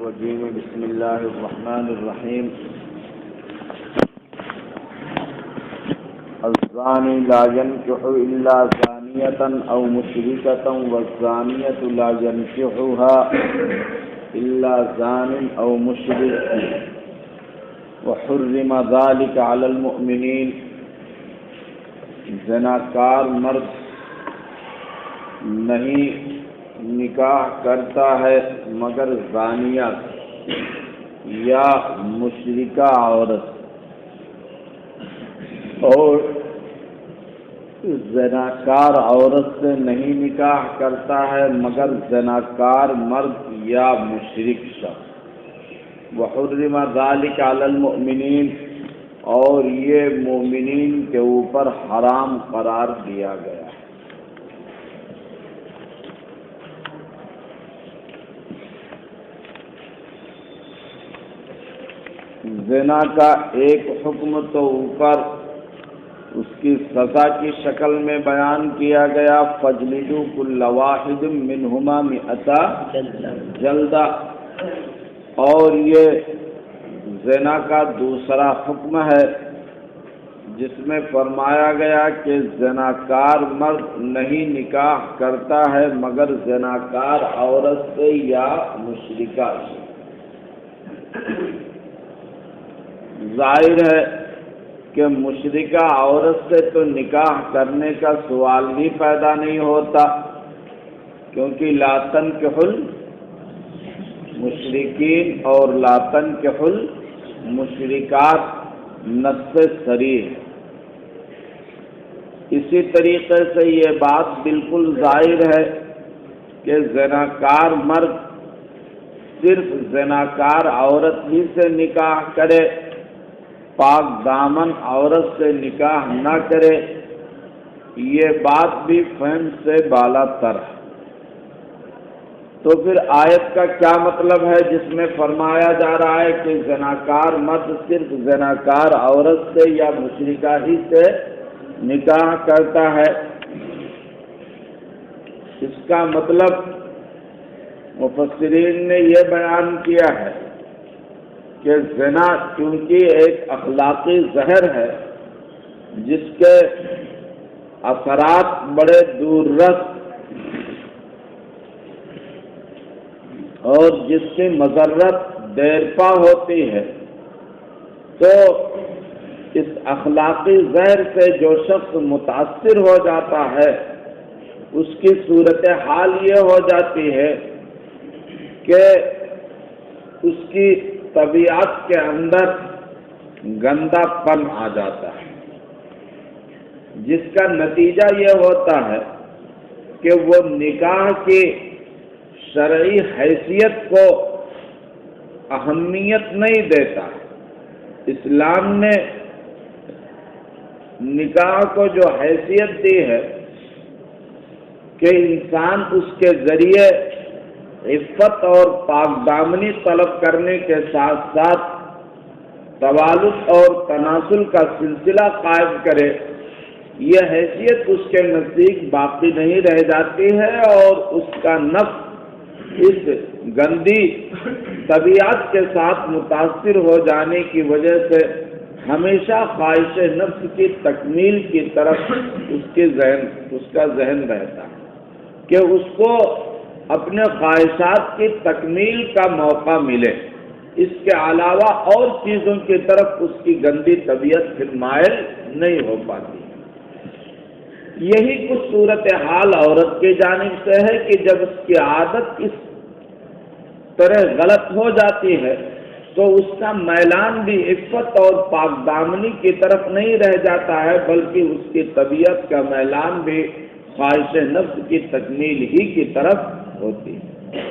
الرجيم بسم الله الرحمن الرحيم الزاني لا ينكح إلا زانية أو مشركة والزانية لا ينكحها إلا زان أو مشرك وحرم ذلك على المؤمنين. زناکار مرد نہیں نکاح کرتا ہے مگر زانیہ یا مشرکہ عورت، اور زناکار عورت سے نہیں نکاح کرتا ہے مگر زناکار مرد یا مشرک شخص. وحرم ذلك علی المؤمنین، اور یہ مومنین کے اوپر حرام قرار دیا گیا ہے. زنا کا ایک حکم تو اوپر اس کی سزا کی شکل میں بیان کیا گیا، فجلدوا کل واحد منہما مئۃ جلدہ، اور یہ زنا کا دوسرا حکم ہے جس میں فرمایا گیا کہ زناکار مرد نہیں نکاح کرتا ہے مگر زناکار عورت سے یا مشرکہ سے. ظاہر ہے کہ مشرکہ عورت سے تو نکاح کرنے کا سوال بھی پیدا نہیں ہوتا، کیونکہ لا تنکحوا المشرکین اور لا تنکحوا المشرکات نص صریح. اسی طریقے سے یہ بات بالکل ظاہر ہے کہ زناکار مرد صرف زناکار عورت ہی سے نکاح کرے، پاک دامن عورت سے نکاح نہ کرے، یہ بات بھی فہم سے بالا تر ہے. تو پھر آیت کا کیا مطلب ہے جس میں فرمایا جا رہا ہے کہ زناکار مرد صرف زناکار عورت سے یا مشرکہ ہی سے نکاح کرتا ہے؟ اس کا مطلب مفسرین نے یہ بیان کیا ہے کہ زنا چونکہ ایک اخلاقی زہر ہے جس کے اثرات بڑے دور رس اور جس کی مضرت دیر پا ہوتی ہے، تو اس اخلاقی زہر سے جو شخص متاثر ہو جاتا ہے اس کی صورتحال یہ ہو جاتی ہے کہ اس کی طبیعت کے اندر گندا پن آ جاتا ہے، جس کا نتیجہ یہ ہوتا ہے کہ وہ نکاح کی شرعی حیثیت کو اہمیت نہیں دیتا. اسلام نے نکاح کو جو حیثیت دی ہے کہ انسان اس کے ذریعے عفت اور پاک دامنی طلب کرنے کے ساتھ ساتھ توالد اور تناسل کا سلسلہ قائم کرے، یہ حیثیت اس کے نزدیک باقی نہیں رہ جاتی ہے، اور اس کا نفس اس گندی طبیعت کے ساتھ متاثر ہو جانے کی وجہ سے ہمیشہ خواہش نفس کی تکمیل کی طرف اس کا ذہن رہتا ہے کہ اس کو اپنے خواہشات کی تکمیل کا موقع ملے. اس کے علاوہ اور چیزوں کی طرف اس کی گندی طبیعت پھر مائل نہیں ہو پاتی. یہی کچھ صورتحال عورت کی جانب سے ہے کہ جب اس کی عادت اس طرح غلط ہو جاتی ہے تو اس کا میلان بھی عفت اور پاک دامنی کی طرف نہیں رہ جاتا ہے، بلکہ اس کی طبیعت کا میلان بھی خواہش نفس کی تکمیل ہی کی طرف ہوتی ہے.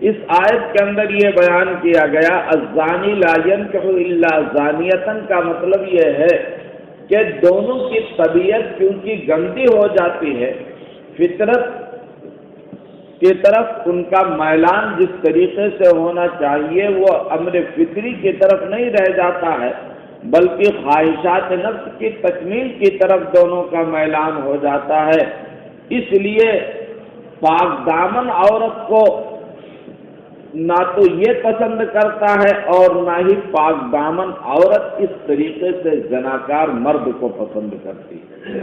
اس آیت کے اندر یہ بیان کیا گیا الزانی لا ينكح الا زانیۃ کا مطلب یہ ہے کہ دونوں کی طبیعت کیونکہ گندی ہو جاتی ہے، فطرت کی طرف ان کا میلان جس طریقے سے ہونا چاہیے وہ امر فطری کی طرف نہیں رہ جاتا ہے، بلکہ خواہشات نفس کی تکمیل کی طرف دونوں کا میلان ہو جاتا ہے. اس لیے پاک دامن عورت کو نہ تو یہ پسند کرتا ہے اور نہ ہی پاک دامن عورت اس طریقے سے زناکار مرد کو پسند کرتی ہے۔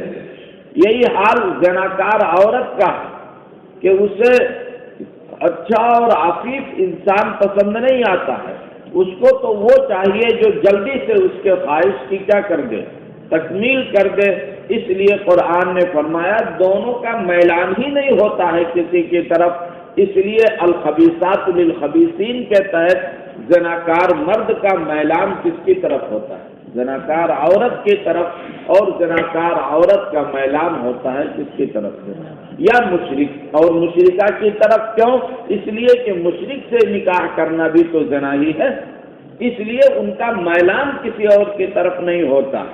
یہی حال زناکار عورت کا کہ اسے اچھا اور عفیف انسان پسند نہیں آتا ہے، اس کو تو وہ چاہیے جو جلدی سے اس کے خواہش کی کیا کر دے، تکمیل کر دے۔ اس لیے قرآن نے فرمایا دونوں کا میلان ہی نہیں ہوتا ہے کسی کی طرف، اس لیے الخبیثات للخبیثین کے تحت زناکار مرد کا میلان کس کی طرف ہوتا ہے؟ زناکار عورت کی طرف، اور زناکار عورت کا میلان ہوتا ہے کس کی طرف سے؟ یا مشرک اور مشرکہ کی طرف۔ کیوں؟ اس لیے کہ مشرک سے نکاح کرنا بھی تو زنا ہی ہے، اس لیے ان کا میلان کسی اور کی طرف نہیں ہوتا۔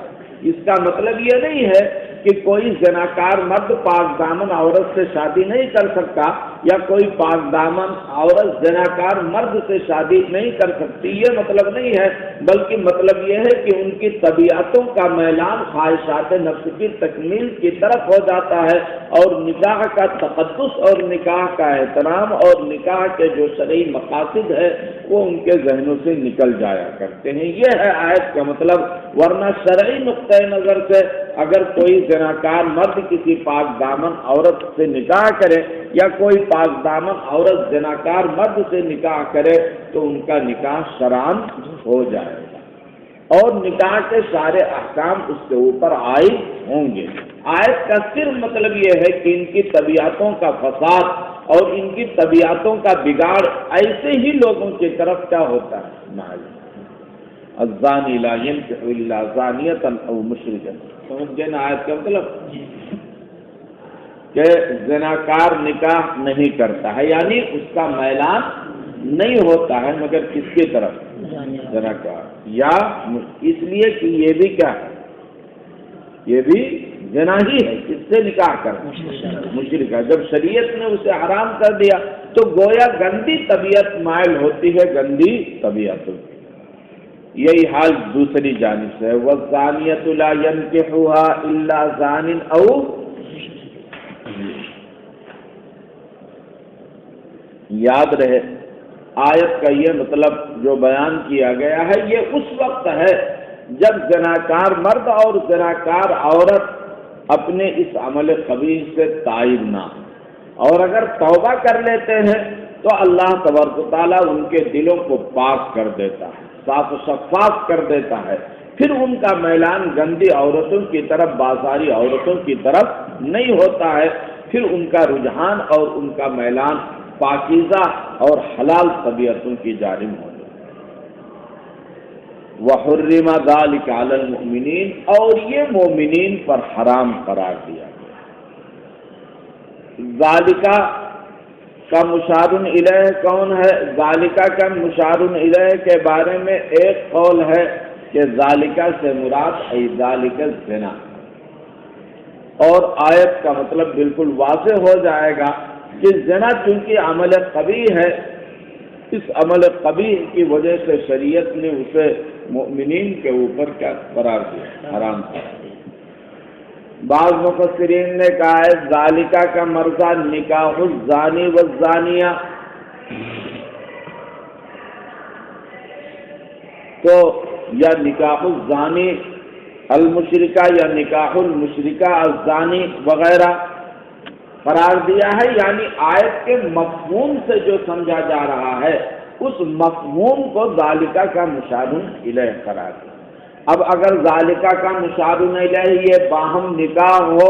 اس کا مطلب یہ نہیں ہے کہ کوئی زناکار مرد پاک دامن عورت سے شادی نہیں کر سکتا، یا کوئی پاک دامن عورت زناکار مرد سے شادی نہیں کر سکتی، یہ مطلب نہیں ہے، بلکہ مطلب یہ ہے کہ ان کی طبیعتوں کا میلان خواہشات نفس کی تکمیل کی طرف ہو جاتا ہے، اور نکاح کا تقدس اور نکاح کا احترام اور نکاح کے جو شرعی مقاصد ہے وہ ان کے ذہنوں سے نکل جایا کرتے ہیں۔ یہ ہے آیت کا مطلب، ورنہ شرعی نقطۂ نظر سے اگر کوئی زناکار مرد کسی پاک دامن عورت سے نکاح کرے، یا کوئی پاک دامن عورت زناکار مرد سے نکاح کرے، تو ان کا نکاح شرعاً ہو جائے گا، اور نکاح کے سارے احکام اس کے اوپر عائد ہوں گے۔ آیت کا صرف مطلب یہ ہے کہ ان کی طبیعتوں کا فساد اور ان کی طبیعتوں کا بگاڑ ایسے ہی لوگوں کی طرف کیا ہوتا ہے، معلوم۔ الزانی لا ينكح الا زانیۃ او مشرکا، سمجھ گئے نا آیت کا مطلب؟ کہ زناکار نکاح نہیں کرتا ہے، یعنی اس کا میلان نہیں ہوتا ہے مگر کس کی طرف؟ زناکار، یا اس لیے کہ یہ بھی کیا ہے، یہ بھی زنا ہی ہے، کس سے نکاح کرنا؟ مشرکہ۔ جب شریعت نے اسے حرام کر دیا تو گویا گندی طبیعت مائل ہوتی ہے گندی طبیعت۔ یہی حال دوسری جانب سے ہے، وَالزَّانِيَةُ لَا يَنكِحُهَا إِلَّا زَانٍ أَوْ، یاد رہے آیت کا یہ مطلب جو بیان کیا گیا ہے، یہ اس وقت ہے جب زناکار مرد اور زناکار عورت اپنے اس عمل قبیح سے تائب نہ، اور اگر توبہ کر لیتے ہیں تو اللہ تبارک و تعالیٰ ان کے دلوں کو پاک کر دیتا ہے، صاف و شفاف کر دیتا ہے، پھر ان کا میلان گندی عورتوں کی طرف، بازاری عورتوں کی طرف نہیں ہوتا ہے، پھر ان کا رجحان اور ان کا میلان پاکیزہ اور حلال طبیعتوں کی جانب ہوتا ہے۔ وَحُرِّمَ ذَلِكَ عَلَى الْمُؤْمِنِينَ، اور یہ مومنین پر حرام قرار دیا گیا۔ ذالکہ کا مشار الیہ کون ہے؟ ذالکہ کا مشار الیہ کے بارے میں ایک قول ہے کہ ذالکہ سے مراد ای ذالک الزنا، اور آیت کا مطلب بالکل واضح ہو جائے گا کہ زنا چونکہ عمل قبیح ہے، اس عمل قبیح کی وجہ سے شریعت نے اسے مؤمنین کے اوپر کیا قرار دیا؟ حرام قرار دیا۔ بعض مفسرین نے کہا ہے ذالکہ کا مرزا نکاح الزانی والزانیہ، تو یا نکاح الزانی المشرکہ یا نکاح المشرکہ الزانی وغیرہ قرار دیا ہے، یعنی آیت کے مفہوم سے جو سمجھا جا رہا ہے اس مفہوم کو ذالکہ کا مشار الیہ قرار دیا۔ اب اگر ذالکہ کا مشار الیہ یہ باہم نکاح ہو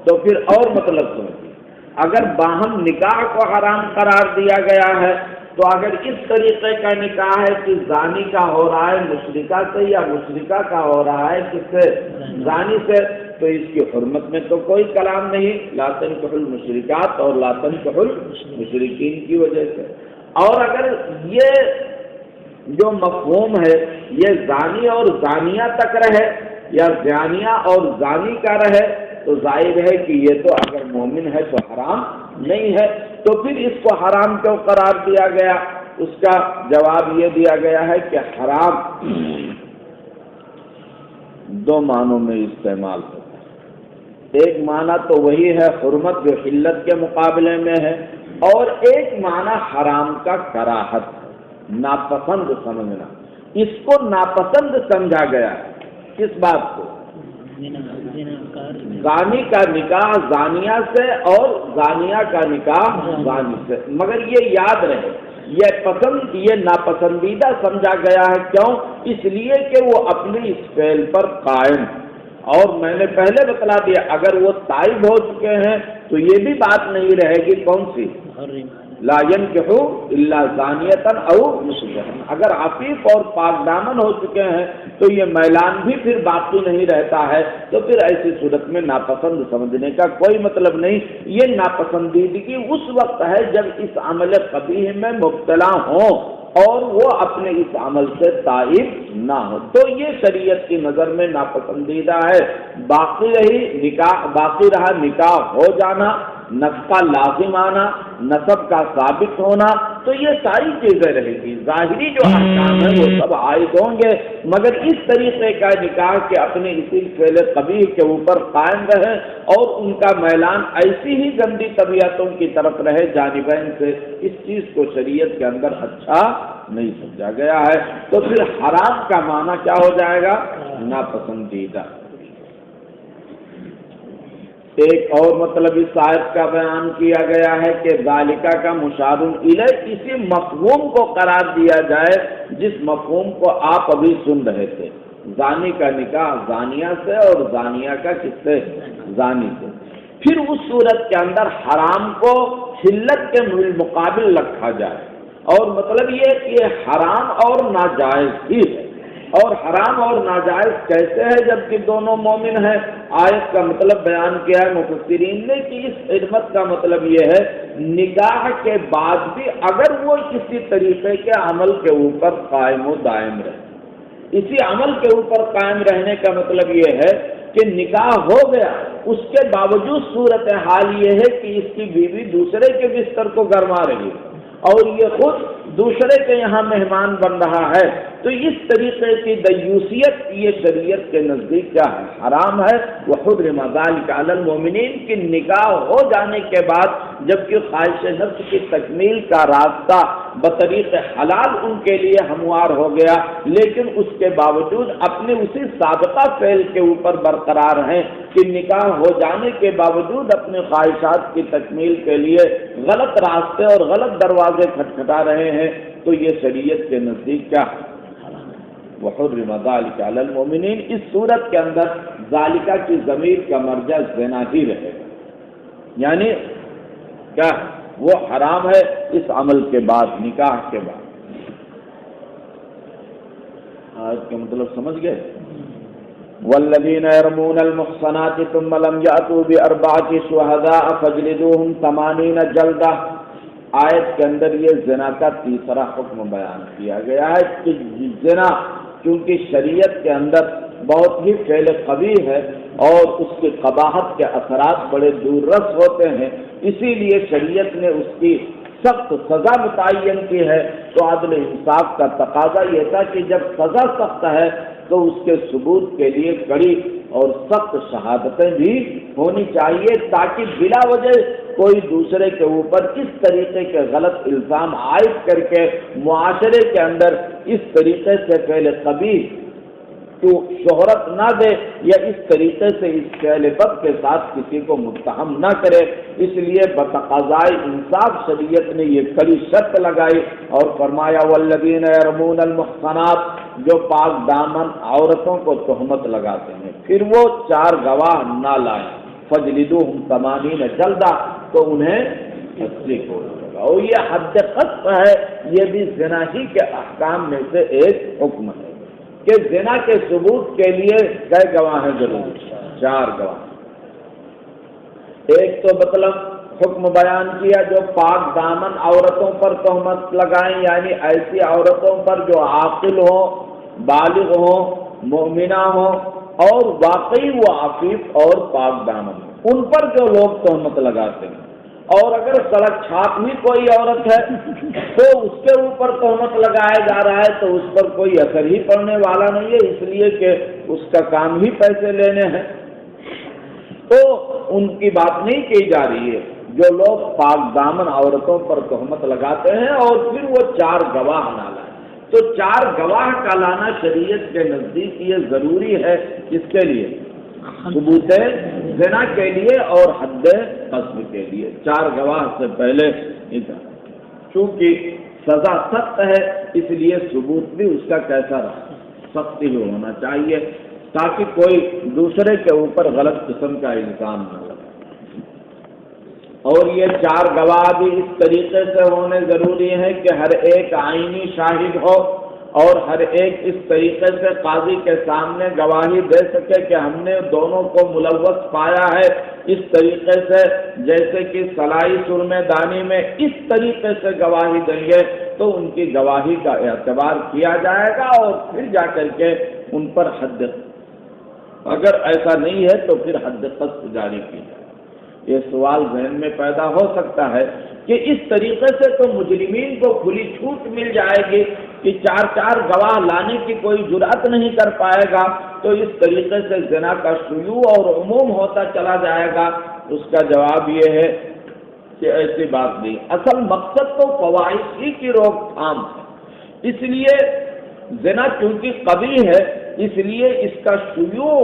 تو پھر اور مطلب سمجھیے، اگر باہم نکاح کو حرام قرار دیا گیا ہے تو اگر اس طریقے کا نکاح ہے کہ زانی کا ہو رہا ہے مشرکہ سے یا مشرکہ کا ہو رہا ہے کس سے؟ زانی سے، تو اس کی حرمت میں تو کوئی کلام نہیں، لا تنکحوا المشرکات اور لا تنکحوا المشرکین کی وجہ سے۔ اور اگر یہ جو مفہوم ہے یہ زانی اور زانیہ تک رہے یا زانیہ اور زانی کا رہے تو ظاہر ہے کہ یہ تو اگر مومن ہے تو حرام نہیں ہے، تو پھر اس کو حرام کیوں قرار دیا گیا؟ اس کا جواب یہ دیا گیا ہے کہ حرام دو معنوں میں استعمال ہوتا ہے۔ ایک معنی تو وہی ہے حرمت جو حلت کے مقابلے میں ہے، اور ایک معنی حرام کا کراہت، ناپسند سمجھنا، اس کو ناپسند سمجھا گیا ہے۔ کس بات کو؟ زانی کا نکاح زانیہ سے اور زانیہ کا نکاح زانی سے، مگر یہ یاد رہے یہ ناپسندیدہ سمجھا گیا ہے۔ کیوں؟ اس لیے کہ وہ اپنے اس فعل پر قائم، اور میں نے پہلے بتلا دیا اگر وہ تائب ہو چکے ہیں تو یہ بھی بات نہیں رہے گی، کون سی؟ لا ينکحو الا زانیۃ او مشرکۃ۔ اگر عفیف اور پاک دامن ہو چکے ہیں تو یہ میلان بھی پھر باقی نہیں رہتا ہے، تو پھر ایسی صورت میں ناپسند سمجھنے کا کوئی مطلب نہیں۔ یہ ناپسندیدگی اس وقت ہے جب اس عمل قبیح میں مبتلا ہوں اور وہ اپنے اس عمل سے تائب نہ ہو، تو یہ شریعت کی نظر میں ناپسندیدہ ہے۔ باقی رہا نکاح ہو جانا، نفقہ لازم آنا، نسب کا ثابت ہونا، تو یہ ساری چیزیں رہے گی، ظاہری جو احکام ہیں وہ سب عائد ہوں گے، مگر اس طریقے کا نکاح کہ اپنے اسی فعل قبیح کے اوپر قائم رہیں اور ان کا میلان ایسی ہی گندی طبیعتوں کی طرف رہے جانبین سے، اس چیز کو شریعت کے اندر اچھا نہیں سمجھا گیا ہے۔ تو پھر حرام کا معنی کیا ہو جائے گا؟ ناپسندیدہ۔ ایک اور مطلب اس آیت کا بیان کیا گیا ہے کہ ذالکہ کا مشار الیہ، کسی مفہوم کو قرار دیا جائے جس مفہوم کو آپ ابھی سن رہے تھے، زانی کا نکاح زانیہ سے اور زانیہ کا کس سے؟ زانی سے۔ پھر اس صورت کے اندر حرام کو حلت کے مقابل رکھا جائے، اور مطلب یہ کہ حرام اور ناجائز ہی ہے۔ اور حرام اور ناجائز کیسے ہے جبکہ دونوں مومن ہیں؟ آیت کا مطلب بیان کیا ہے مفسرین نے کہ اس خدمت کا مطلب یہ ہے نکاح کے بعد بھی اگر وہ کسی طریقے کے عمل کے اوپر قائم و دائم رہے، اسی عمل کے اوپر قائم رہنے کا مطلب یہ ہے کہ نکاح ہو گیا، اس کے باوجود صورتحال یہ ہے کہ اس کی بیوی دوسرے کے بستر کو گرما رہی ہے اور یہ خود دوسرے کے یہاں مہمان بن رہا ہے، تو اس طریقے کی دیوسیت یہ شریعت کے نزدیک کیا ہے؟ حرام ہے۔ وحرم ذلک علی المؤمنین، کہ نکاح ہو جانے کے بعد جبکہ خواہش نفس کی تکمیل کا راستہ بطریق حلال ان کے لیے ہموار ہو گیا، لیکن اس کے باوجود اپنے اسی سابقہ فعل کے اوپر برقرار ہیں کہ نکاح ہو جانے کے باوجود اپنے خواہشات کی تکمیل کے لیے غلط راستے اور غلط دروازے کھٹکھٹا رہے ہیں، تو یہ شریعت کے نزدیک کیا ہے؟ وحرم ذلک علی المؤمنین۔ اس صورت کے اندر ذالکہ کی ضمیر کا مرجع زنا ہی رہے گا، یعنی کیا وہ حرام ہے اس عمل کے بعد، نکاح کے بعد۔ آج کا مطلب سمجھ گئے؟ والذین یرمون المحصنات ثم لم یأتوا بأربعة شہداء فاجلدوہم 80 جلدہ۔ آیت کے اندر یہ زنا کا تیسرا حکم بیان کیا گیا ہے کہ زنا چونکہ شریعت کے اندر بہت ہی فعل قبیح ہے اور اس کی قباحت کے اثرات بڑے دور رس ہوتے ہیں، اسی لیے شریعت نے اس کی سخت سزا متعین کی ہے۔ تو عدل انصاف کا تقاضا یہ تھا کہ جب سزا سخت ہے تو اس کے ثبوت کے لیے کڑی اور سخت شہادتیں بھی ہونی چاہیے، تاکہ بلا وجہ کوئی دوسرے کے اوپر اس طریقے کے غلط الزام عائد کر کے معاشرے کے اندر اس طریقے سے فعل قبیح تو شہرت نہ دے یا اس طریقے سے اس فعل بد کے ساتھ کسی کو متہم نہ کرے۔ اس لیے بتقاضائے انصاف شریعت نے یہ کڑی شرط لگائی اور فرمایا والذین یرمون المحصنات، جو پاک دامن عورتوں کو تہمت لگاتے ہیں پھر وہ 4 گواہ نہ لائیں، فجلدوہم 80 جلدہ، تو انہیں 80 کو لگا۔ اور یہ حد قذف ہے، یہ بھی زنا ہی کے احکام میں سے ایک حکم ہے کہ زنا کے ثبوت کے لیے کئی گواہ ہیں ضروری؟ 4 گواہ۔ ایک تو مطلب حکم بیان کیا جو پاک دامن عورتوں پر تہمت لگائیں، یعنی ایسی عورتوں پر جو عاقل ہوں، بالغ ہوں، مومنہ ہوں اور واقعی وہ عفیف اور پاک دامن ہوں، ان پر جو لوگ تہمت لگاتے ہیں۔ اور اگر سڑک چھاپ ہی کوئی عورت ہے تو اس کے اوپر تہمت لگایا جا رہا ہے تو اس پر کوئی اثر ہی پڑنے والا نہیں ہے، اس لیے کہ اس کا کام ہی پیسے لینے ہیں، تو ان کی بات نہیں کی جا رہی ہے۔ جو لوگ پاک دامن عورتوں پر تہمت لگاتے ہیں اور پھر وہ 4 گواہ نہ لائیں، تو 4 گواہ کا لانا شریعت کے نزدیک یہ ضروری ہے، اس کے لیے ثبوت زنا کے لیے اور حد قذف کے لیے 4 گواہ سے پہلے، چونکہ سزا سخت ہے اس لیے ثبوت بھی اس کا کیسا رہا، سخت ہی ہونا چاہیے تاکہ کوئی دوسرے کے اوپر غلط قسم کا الزام نہ لگے۔ اور یہ 4 گواہ بھی اس طریقے سے ہونے ضروری ہے کہ ہر ایک عینی شاہد ہو اور ہر ایک اس طریقے سے قاضی کے سامنے گواہی دے سکے کہ ہم نے دونوں کو ملوث پایا ہے، اس طریقے سے جیسے کہ سلائی سرمے دانی میں اس طریقے سے گواہی دیں گے تو ان کی گواہی کا اعتبار کیا جائے گا اور پھر جا کر کے ان پر حد، اگر ایسا نہیں ہے تو پھر حد قذف جاری کی جائے۔ یہ سوال ذہن میں پیدا ہو سکتا ہے کہ اس طریقے سے تو مجرمین کو کھلی چھوٹ مل جائے گی کہ 4 گواہ لانے کی کوئی جرأت نہیں کر پائے گا، تو اس طریقے سے زنا کا شیوع اور عموم ہوتا چلا جائے گا۔ اس کا جواب یہ ہے کہ ایسی بات نہیں، اصل مقصد تو فواحش کی روک تھام ہے، اس لیے زنا چونکہ قبیح ہے اس لیے اس کا شیوع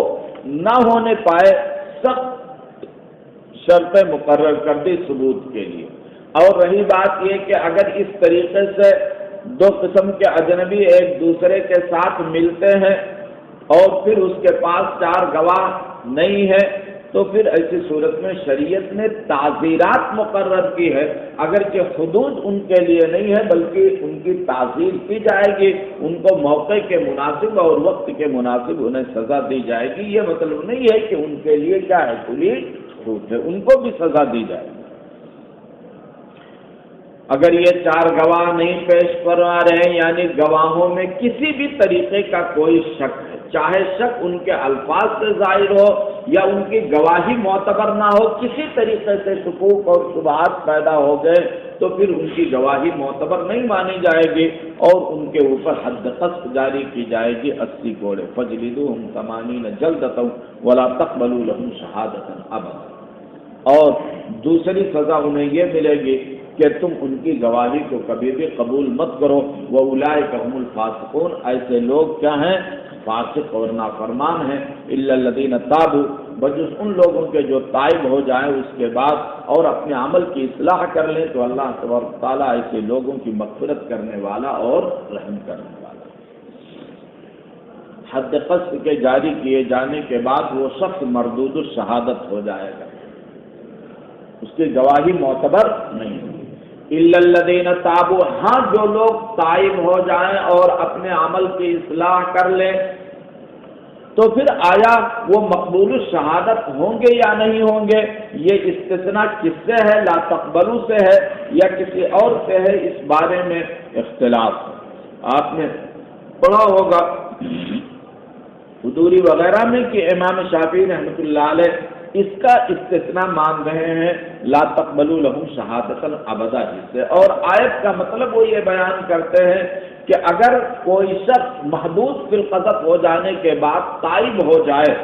نہ ہونے پائے، سخت شرطیں مقرر کر دی ثبوت کے لیے۔ اور رہی بات یہ کہ اگر اس طریقے سے 2 قسم کے اجنبی ایک دوسرے کے ساتھ ملتے ہیں اور پھر اس کے پاس 4 گواہ نہیں ہے تو پھر ایسی صورت میں شریعت نے تعزیرات مقرر کی ہے، اگرچہ حدود ان کے لیے نہیں ہے بلکہ ان کی تعزیر کی جائے گی، ان کو موقع کے مناسب اور وقت کے مناسب انہیں سزا دی جائے گی۔ یہ مطلب نہیں ہے کہ ان کے لیے کیا ہے کھلی چھوٹ ہے، ان کو بھی سزا دی جائے گی۔ اگر یہ 4 گواہ نہیں پیش کروا رہے یعنی گواہوں میں کسی بھی طریقے کا کوئی شک ہے، چاہے شک ان کے الفاظ سے ظاہر ہو یا ان کی گواہی معتبر نہ ہو، کسی طریقے سے شکوک اور شبہات پیدا ہو گئے تو پھر ان کی گواہی معتبر نہیں مانی جائے گی اور ان کے اوپر حد قذف جاری کی جائے گی، 80 کوڑے، فجلدوہم 80 جلدۃ ولا تقبلوا لهم شہادۃ ابدا۔ اور دوسری سزا انہیں یہ ملے گی کہ تم ان کی گواہی کو کبھی بھی قبول مت کرو، وَأُولَٰئِكَ هُمُ الْفَاسِقُونَ، ایسے لوگ کیا ہیں؟ فاسق اور نافرمان ہیں، إِلَّا الَّذِينَ تَابُوا، بجز ان لوگوں کے جو تائب ہو جائیں اس کے بعد اور اپنے عمل کی اصلاح کر لیں تو اللہ تبارک تعالیٰ ایسے لوگوں کی مغفرت کرنے والا اور رحم کرنے والا۔ حد قذف کے جاری کیے جانے کے بعد وہ شخص مردود الشہادت ہو جائے گا، اس کی گواہی معتبر نہیں ہوگی۔ الا الذین تابوا، ہاں جو لوگ تائب ہو جائیں اور اپنے عمل کی اصلاح کر لیں تو پھر آیا وہ مقبول الشہادت ہوں گے یا نہیں ہوں گے؟ یہ استثناء کس سے ہے؟ لا تقبلوا سے ہے یا کسی اور سے ہے؟ اس بارے میں اختلاف ہے۔ آپ نے پڑھا ہوگا حضوری وغیرہ میں کہ امام شافعی رحمۃ اللہ علیہ اس کا استثناء مان رہے ہیں لا تقبلوا لهم شہادۃ ابدا سے، اور آیت کا مطلب وہ یہ بیان کرتے ہیں کہ اگر کوئی شخص محدود فی القذف ہو جانے کے بعد تائب ہو جائے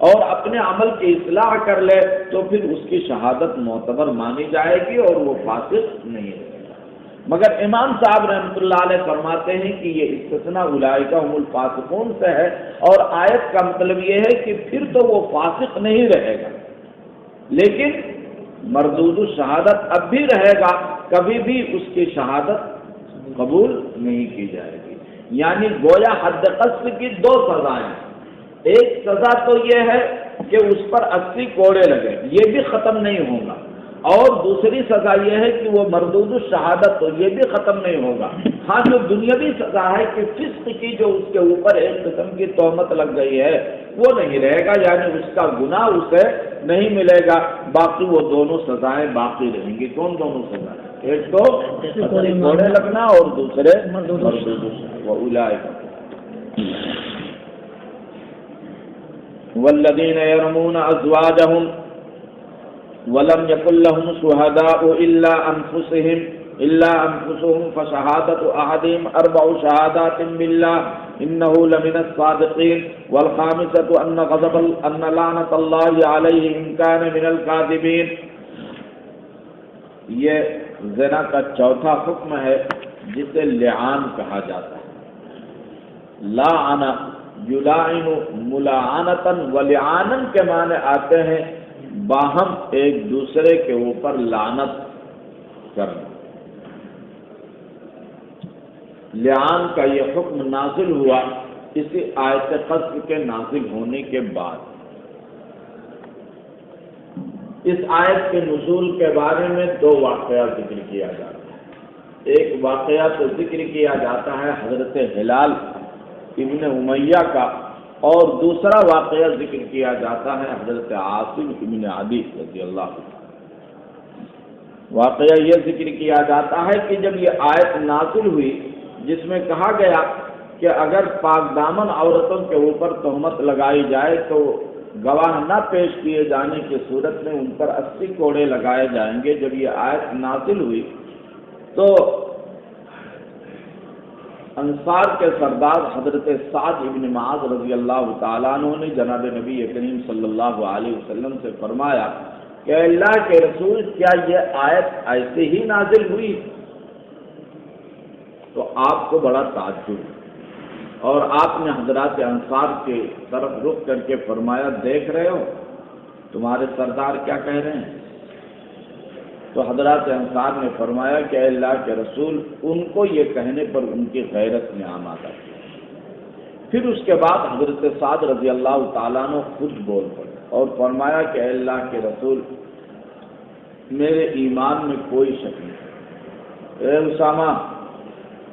اور اپنے عمل کی اصلاح کر لے تو پھر اس کی شہادت معتبر مانی جائے گی اور وہ فاسق نہیں رہے گا۔ مگر امام صاحب رحمۃ اللہ علیہ فرماتے ہیں کہ یہ استثناء اولئک هم الفاسقون سے ہے، اور آیت کا مطلب یہ ہے کہ پھر تو وہ فاسق نہیں رہے گا لیکن مردود الشہادت اب بھی رہے گا، کبھی بھی اس کی شہادت قبول نہیں کی جائے گی۔ یعنی گویا حد قذف کی 2 سزائیں، ایک سزا تو یہ ہے کہ اس پر 80 کوڑے لگے، یہ بھی ختم نہیں ہوگا، اور دوسری سزا یہ ہے کہ وہ مردود الشہادت تو یہ بھی ختم نہیں ہوگا۔ ہاں جو دنیاوی سزا ہے کہ فسق کی جو اس کے اوپر ایک قسم کی تہمت لگ گئی ہے وہ نہیں رہے گا، یعنی اس کا گناہ اسے نہیں ملے گا، باقی وہ دونوں سزائیں باقی رہیں گی۔ کون دونوں سزائیں؟ ایک تو کوڑے لگنا اور دوسرے مردود الشہادت۔ والذین یرمون ازواجہم وَلَمْ يَكُنْ لَهُمْ شُهَدَاءُ إِلَّا أَنفُسُهُمْ فَشَهَادَةُ أَحَدِهِمْ 4 شهادات بِاللَّهِ إِنَّهُ لَمِنَ الصَّادِقِينَ وَالْخَامِسَةُ أَنَّ لَعْنَةَ اللَّهِ عَلَيْهِ إِنْ كَانَ مِنَ الْكَاذِبِينَ۔ یہ زنا کا چوتھا حکم ہے جسے لعان کہا جاتا ہے۔ لعن یلعن ملاعنتاً ولعاناً کے معنی آتے ہیں باہم ایک دوسرے کے اوپر لعنت کرنا۔ لعان کا یہ حکم نازل ہوا اسی آیت قذف کے نازل ہونے کے بعد۔ اس آیت کے نزول کے بارے میں دو واقعہ ذکر کیا جاتا ہے۔ ایک واقعہ تو ذکر کیا جاتا ہے حضرت ہلال ابن امیہ کا، اور دوسرا واقعہ ذکر کیا جاتا ہے حضرت عاصم ابن عدی رضی اللہ عنہ۔ واقعہ یہ ذکر کیا جاتا ہے کہ جب یہ آیت نازل ہوئی جس میں کہا گیا کہ اگر پاک دامن عورتوں کے اوپر تہمت لگائی جائے تو گواہ نہ پیش کیے جانے کی صورت میں ان پر 80 کوڑے لگائے جائیں گے، جب یہ آیت نازل ہوئی تو انصار کے سردار حضرت سعد ابن معاذ رضی اللہ تعالیٰ عنہ نے جناب نبی کریم صلی اللہ علیہ وسلم سے فرمایا کہ اللہ کے رسول کیا یہ آیت ایسے ہی نازل ہوئی؟ تو آپ کو بڑا تعجب اور آپ نے حضرات انصار کے طرف رخ کر کے فرمایا دیکھ رہے ہو تمہارے سردار کیا کہہ رہے ہیں؟ تو حضرات انصار نے فرمایا کہ اللہ کے رسول ان کو یہ کہنے پر ان کی غیرت نے آمادہ کیا۔ پھر اس کے بعد حضرت سعد رضی اللہ تعالیٰ عنہ خود بول پڑے اور فرمایا کہ اللہ کے رسول میرے ایمان میں کوئی شک نہیں۔ اے اسامہ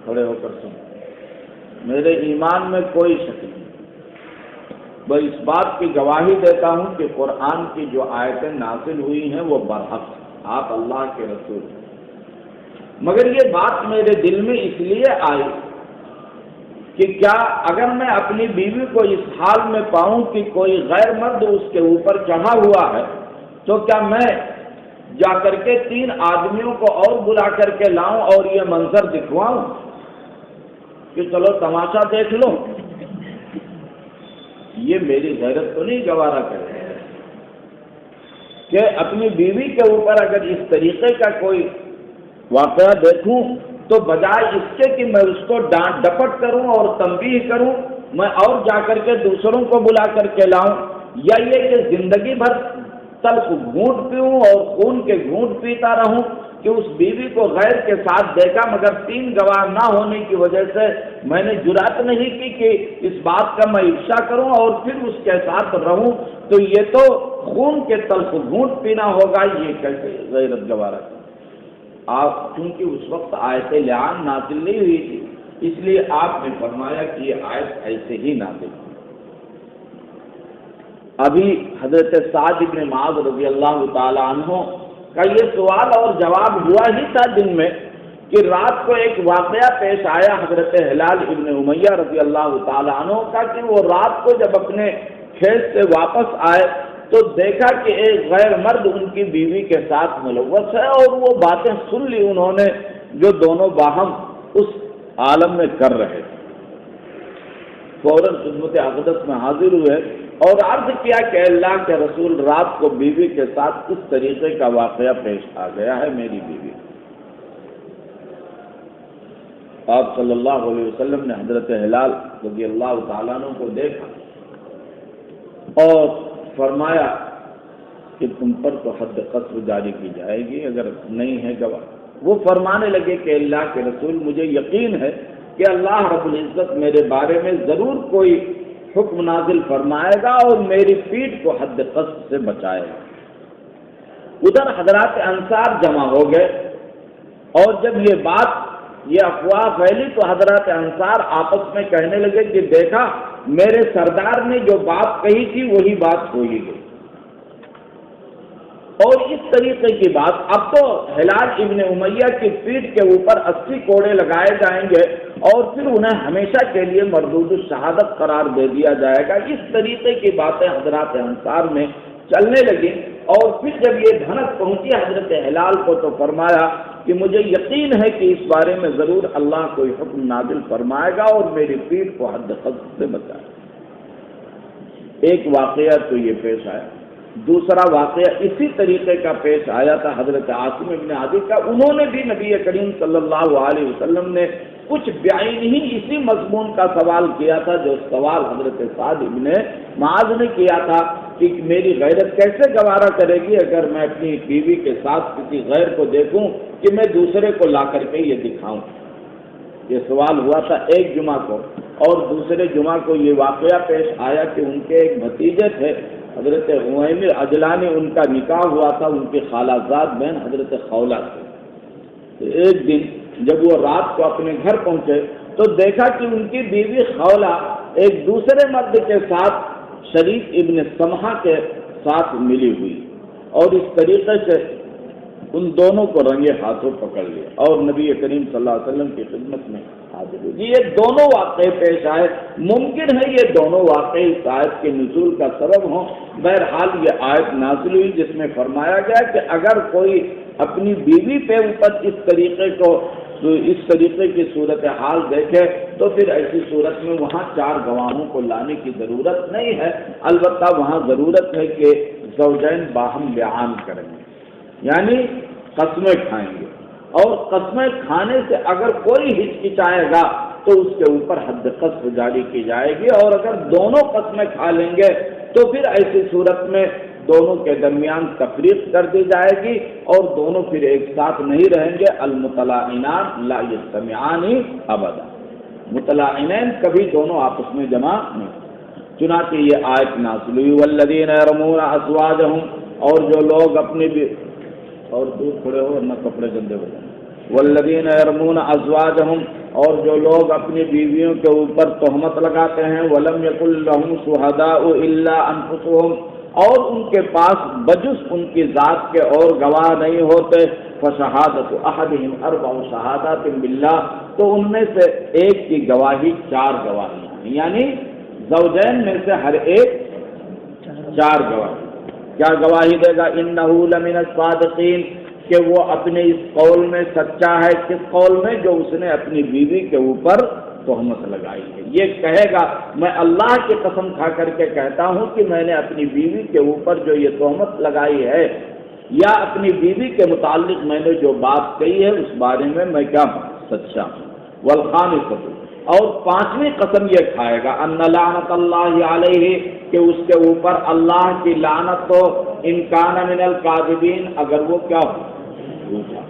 کھڑے ہو کر سن، میرے ایمان میں کوئی شک نہیں، میں اس بات کی گواہی دیتا ہوں کہ قرآن کی جو آیتیں نازل ہوئی ہیں وہ برحق ہیں، آپ اللہ کے رسول ہیں۔ مگر یہ بات میرے دل میں اس لیے آئی کہ کیا اگر میں اپنی بیوی کو اس حال میں پاؤں کہ کوئی غیر مرد اس کے اوپر چڑھا ہوا ہے تو کیا میں جا کر کے 3 آدمیوں کو اور بلا کر کے لاؤں اور یہ منظر دکھواؤں کہ چلو تماشا دیکھ لو؟ یہ میری غیرت تو نہیں گوارا کرے کہ اپنی بیوی کے اوپر اگر اس طریقے کا کوئی واقعہ دیکھوں تو بجائے اس کے کہ میں اس کو ڈانٹ ڈپٹ کروں اور تنبیہ کروں، میں اور جا کر کے دوسروں کو بلا کر کے لاؤں، یا یہ کہ زندگی بھر تلخ گھونٹ پیوں اور خون کے گھونٹ پیتا رہوں کہ اس بیوی کو غیر کے ساتھ دیکھا مگر 3 گواہ نہ ہونے کی وجہ سے میں نے جرأت نہیں کی کہ اس بات کا میں افشا کروں اور پھر اس کے ساتھ رہوں، تو یہ تو خون کے تلخ گھونٹ پینا ہوگا، یہ کیسے غیرت گوارا ہے؟ آپ چونکہ اس وقت آیت لعان نازل نہیں ہوئی تھی اس لیے آپ نے فرمایا کہ یہ آیت ایسے ہی نازل ہوئی۔ ابھی حضرت سعد بن معاذ رضی اللہ تعالی عنہ کا یہ سوال اور جواب ہوا ہی تھا دن میں کہ رات کو ایک واقعہ پیش آیا حضرت ہلال ابن امیہ رضی اللہ تعالی عنہ کا کہ وہ رات کو جب اپنے کھیت سے واپس آئے تو دیکھا کہ ایک غیر مرد ان کی بیوی کے ساتھ ملوث ہے، اور وہ باتیں سن لی انہوں نے جو دونوں باہم اس عالم میں کر رہے تھے۔ فوراً خدمت اقدس میں حاضر ہوئے اور عرض کیا کہ اللہ کے رسول رات کو بیوی کے ساتھ اس طریقے کا واقعہ پیش آ گیا ہے میری بیوی۔ آپ صلی اللہ علیہ وسلم نے حضرت ہلال رضی اللہ تعالیٰ عنہ کو دیکھا اور فرمایا کہ تم پر تو حد قذف جاری کی جائے گی اگر نہیں ہے گواہ۔ وہ فرمانے لگے کہ اللہ کے رسول مجھے یقین ہے کہ اللہ رب العزت میرے بارے میں ضرور کوئی حکم نازل فرمائے گا اور میری پیٹھ کو حد قذف سے بچائے گا۔ ادھر حضرات انصار جمع ہو گئے اور جب یہ افواہ پھیلی تو حضرات انصار آپس میں کہنے لگے کہ دیکھا میرے سردار نے جو بات کہی تھی وہی بات ہو ہی گئی، اور اس طریقے کی بات اب تو ہلال ابن امیہ کی پیٹھ کے اوپر 80 کوڑے لگائے جائیں گے اور پھر انہیں ہمیشہ کے لیے مردود الشہادت قرار دے دیا جائے گا۔ اس طریقے کی باتیں حضرات انصار میں چلنے لگی، اور پھر جب یہ بھنک پہنچی حضرت ہلال کو تو فرمایا کہ مجھے یقین ہے کہ اس بارے میں ضرور اللہ کوئی حکم نازل فرمائے گا اور میری پیٹھ کو حد قذف سے بچائے گا۔ ایک واقعہ تو یہ پیش آیا۔ دوسرا واقعہ اسی طریقے کا پیش آیا تھا حضرت عاصم ابن عدی کا، انہوں نے بھی نبی کریم صلی اللہ علیہ وسلم نے کچھ بعین ہی اسی مضمون کا سوال کیا تھا جو سوال حضرت سعد ابن معاذ نے کیا تھا کہ میری غیرت کیسے گوارا کرے گی اگر میں اپنی بیوی کے ساتھ کسی غیر کو دیکھوں کہ میں دوسرے کو لا کر کے یہ دکھاؤں۔ یہ سوال ہوا تھا ایک جمعہ کو، اور دوسرے جمعہ کو یہ واقعہ پیش آیا کہ ان کے ایک بھتیجے تھے حضرت عویمر عجلانی، ان کا نکاح ہوا تھا ان کی خالہ زاد بہن حضرت خولہ سے۔ تو ایک دن جب وہ رات کو اپنے گھر پہنچے تو دیکھا کہ ان کی بیوی خولہ ایک دوسرے مرد کے ساتھ شریک ابن سمحہ کے ساتھ ملی ہوئی، اور اس طریقے سے ان دونوں کو رنگے ہاتھوں پکڑ لیا اور نبی کریم صلی اللہ علیہ وسلم کی خدمت میں حاضر ہوئی۔ یہ دونوں واقعے پیش آئے، ممکن ہے یہ دونوں واقعے اس آیت کے نزول کا سبب ہوں۔ بہرحال یہ آیت نازل ہوئی جس میں فرمایا گیا کہ اگر کوئی اپنی بیوی پہ اوپر اس طریقے کی صورتحال دیکھے تو پھر ایسی صورت میں وہاں 4 گواہوں کو لانے کی ضرورت نہیں ہے، البتہ وہاں ضرورت ہے کہ زوجین باہم لعان کریں گے، یعنی قسمیں کھائیں گے، اور قسمیں کھانے سے اگر کوئی ہچکچائے گا تو اس کے اوپر حد قذف جاری کی جائے گی، اور اگر دونوں قسمیں کھا لیں گے تو پھر ایسی صورت میں دونوں کے درمیان تفریق کر دی جائے گی اور دونوں پھر ایک ساتھ نہیں رہیں گے۔ المطلعنان لا یجتمعان ابدا، مطلعنین کبھی دونوں آپس میں جمع نہیں۔ چنانچہ یہ آیت نازل ہوئی والذین یرمون ازواجہم، اور جو لوگ اپنی اور دور کھڑے ہو ورنہ کپڑے گندے ہو جائیں، والذین یرمون ازواجہم، اور جو لوگ اپنی بیویوں کے اوپر تہمت لگاتے ہیں ولم یکن لہم شہداء الا انفسہم، اور ان کے پاس بجز ان کی ذات کے اور گواہ نہیں ہوتے، فشہادۃ احدہم 4 شہادات باللہ، تو ان میں سے ایک کی گواہی 4 گواہیاں ہیں، یعنی زوجین میں سے ہر ایک 4 گواہی۔ کیا گواہی دے گا؟ انہ لمن الصادقین، کہ وہ اپنے اس قول میں سچا ہے۔ کس قول میں؟ جو اس نے اپنی بیوی کے اوپر تہمت لگائی ہے۔ یہ کہے گا میں اللہ کی قسم کھا کر کے کہتا ہوں کہ میں نے اپنی بیوی کے اوپر جو یہ تہمت لگائی ہے، یا اپنی بیوی کے متعلق میں نے جو بات کہی ہے اس بارے میں میں کیا سچا ہوں۔ والخامسۃ، اور 5ویں قسم یہ کھائے گا ان لعنت اللہ علیہ، کہ اس کے اوپر اللہ کی لعنت ہو، ان کان من الکاذبین، اگر وہ کیا ہو جھوٹا۔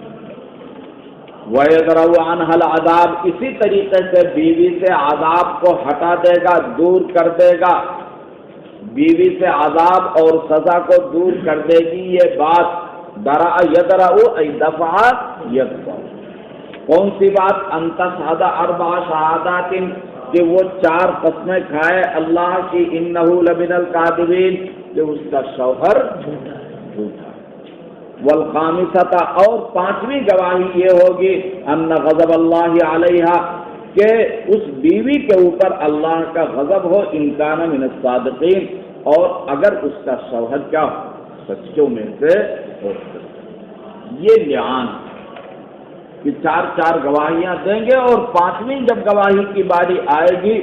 وَيَدْرَأُ عَنْهَا الْعَذَابَ، اسی طریقے سے بیوی سے عذاب کو ہٹا دے گا، دور کر دے گا، بیوی سے عذاب اور سزا کو دور کر دے گی۔ یہ بات درأ یدرأ ای دفع یدفع، کون سی بات؟ ان تشہد 4 شہادات، کہ وہ 4 قسمیں کھائے اللہ کی، انہ لمن الکاذبین، کہ اس کا شوہر جھوٹا۔ والخامسۃ، اور 5ویں گواہی یہ ہوگی ان غضب اللہ علیہا، کہ اس بیوی کے اوپر اللہ کا غضب ہو، ان کان من الصادقین، اور اگر اس کا شوہر کیا ہو سچوں میں سے ہو۔ یہ لعان کہ 4 گواہیاں دیں گے، اور 5ویں جب گواہی کی باری آئے گی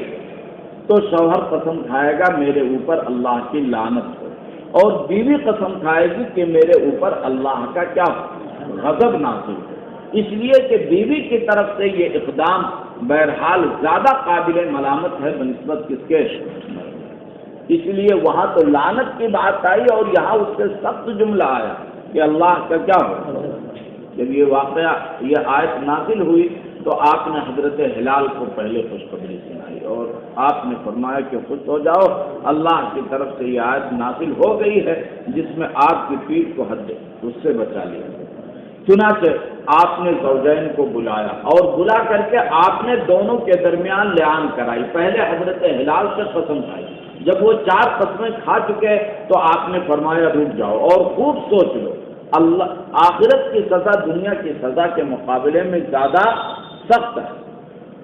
تو شوہر قسم کھائے گا میرے اوپر اللہ کی لعنت ہو، اور بیوی قسم کھائے گی کہ میرے اوپر اللہ کا کیا غضب نازل ہو۔ اس لیے کہ بیوی کی طرف سے یہ اقدام بہرحال زیادہ قابل ملامت ہے بنسبت کس کے؟ اس لیے وہاں تو لعنت کی بات آئی اور یہاں اس سے سخت جملہ آیا کہ اللہ کا کیا ہو۔ جب یہ واقعہ، یہ آیت نازل ہوئی تو آپ نے حضرت ہلال کو پہلے خوشخبری سنائی اور آپ نے فرمایا کہ خوش ہو جاؤ، اللہ کی طرف سے یہ آیت نازل ہو گئی ہے جس میں آپ کی پیٹھ کو حد اس سے بچا لیا۔ چنانچہ آپ نے زوجین کو بلایا اور بلا کر کے آپ نے دونوں کے درمیان لعان کرائی۔ پہلے حضرت ہلال سے قسم کھائی، جب وہ 4 قسمیں کھا چکے تو آپ نے فرمایا رک جاؤ اور خوب سوچ لو، اللہ آخرت کی سزا دنیا کی سزا کے مقابلے میں زیادہ سخت ہے۔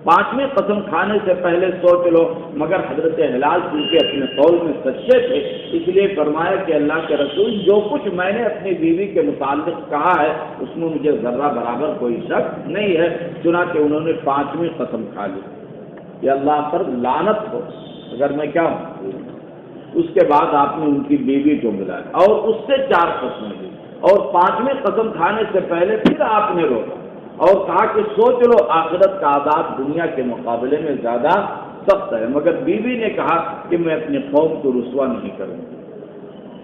5ویں قسم کھانے سے پہلے سوچ لو، مگر حضرت ہلال چونکہ اپنے قول میں سچے تھے اس لیے فرمایا کہ اللہ کے رسول جو کچھ میں نے اپنی بیوی کے متعلق کہا ہے اس میں مجھے ذرہ برابر کوئی شک نہیں ہے۔ چنانچہ انہوں نے 5ویں قسم کھا لی کہ اللہ پر لعنت ہو اگر میں کیا ہوں۔ اس کے بعد آپ نے ان کی بیوی کو بلایا اور اس سے 4 قسمیں دی، اور 5ویں قسم کھانے سے پہلے پھر آپ نے روکا اور کہا کہ سوچ لو آخرت کا عذاب دنیا کے مقابلے میں زیادہ سخت ہے، مگر بیوی نے کہا کہ میں اپنے قوم کو رسوا نہیں کروں گی۔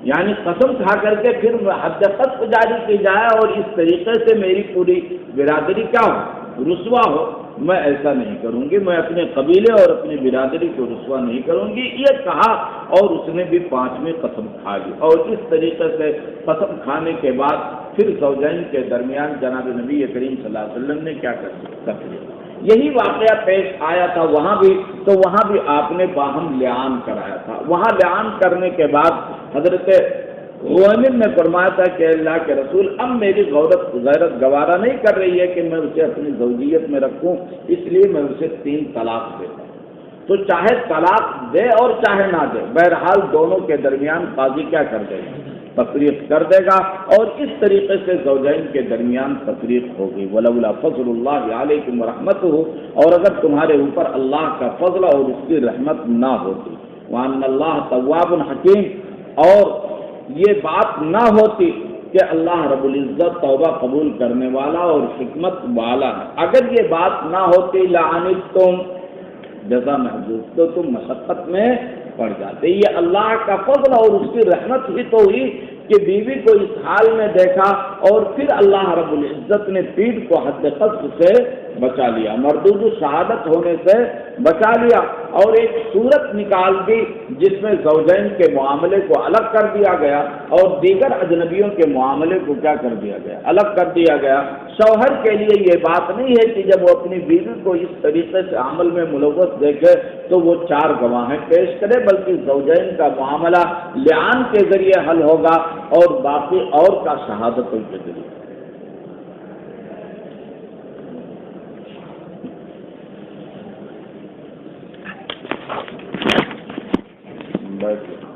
یعنی قسم کھا کر کے پھر حد قذف جاری کی جائے اور اس طریقے سے میری پوری برادری کیا ہو، رسوا ہو، میں ایسا نہیں کروں گی، میں اپنے قبیلے اور اپنی برادری کو رسوا نہیں کروں گی، یہ کہا اور اس نے بھی 5ویں قسم کھا لی۔ اور اس طریقے سے قسم کھانے کے بعد پھر زوجین کے درمیان جناب نبی کریم صلی اللہ علیہ وسلم نے کیا کر لیا۔ یہی واقعہ پیش آیا تھا وہاں بھی، تو وہاں بھی آپ نے باہم لعان کرایا تھا۔ وہاں لعان کرنے کے بعد حضرت غویمر نے فرمایا تھا کہ اللہ کے رسول اب میری غیرت گوارا نہیں کر رہی ہے کہ میں اسے اپنی زوجیت میں رکھوں، اس لیے میں اسے 3 طلاق دیتا ہوں۔ تو چاہے طلاق دے اور چاہے نہ دے، بہرحال دونوں کے درمیان قاضی کیا کر دے گا، تفریق کر دے گا، اور اس طریقے سے زوجین کے درمیان تفریق ہوگی۔ ولولا فضل اللہ علیکم ورحمتہ، اور اگر تمہارے اوپر اللہ کا فضل اور اس کی رحمت نہ ہوتی، وان اللہ تواب حکیم، اور یہ بات نہ ہوتی کہ اللہ رب العزت توبہ قبول کرنے والا اور حکمت والا ہے، اگر یہ بات نہ ہوتی لعنتم جزا محضوظ، تو تم مشقت میں پڑ جاتے۔ یہ اللہ کا فضل اور اس کی رحمت ہی تو ہوئی کہ بیوی کو اس حال میں دیکھا اور پھر اللہ رب العزت نے پیٹ کو حد قذف سے بچا لیا، مردود شہادت ہونے سے بچا لیا، اور ایک صورت نکال دی جس میں زوجین کے معاملے کو الگ کر دیا گیا اور دیگر اجنبیوں کے معاملے کو کیا کر دیا گیا، الگ کر دیا گیا۔ شوہر کے لیے یہ بات نہیں ہے کہ جب وہ اپنی بیوی کو اس طریقے سے عمل میں ملوث دیکھے تو وہ 4 گواہیں پیش کرے، بلکہ زوجین کا معاملہ لعان کے ذریعے حل ہوگا اور باقی اور کا شہادتوں کے ذریعے۔ بیٹھ